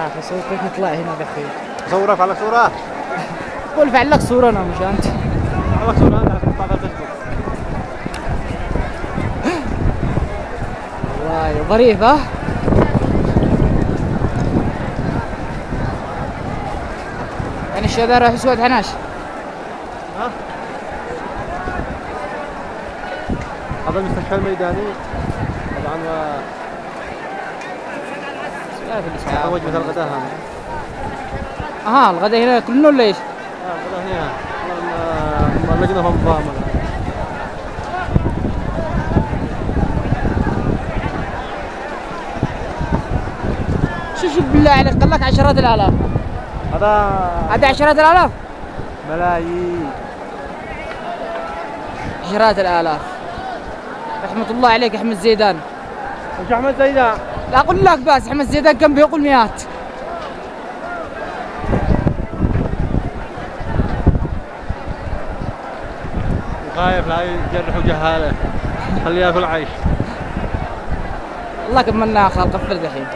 لحظة أصور كيف نطلع هنا دحين. أصورك على صورة؟ قول فعل لك صورة أنا مش أنت. على صورة أنا عشان تطلع على الفيسبوك. والله ظريف ها؟ يعني الشباب راح يسود حناش. ها؟ هذا المستشفى الميداني طبعا وجبة الغداء هنا. الغداء هنا كلنا ولا ايش؟ الغداء هنا اللجنة هم ضامن. شوف بالله عليك قال لك عشرات الآلاف. هذا عشرات الآلاف؟ ملايين. عشرات الآلاف. رحمة الله عليك أحمد زيدان. وش أحمد زيدان؟ لا أقول لك بس أحمد زيدان كان بيقول مئات. خايف لا يجرحوا جهاله. خليه ياكل عيش. والله كملنا خالق الفرد الحين.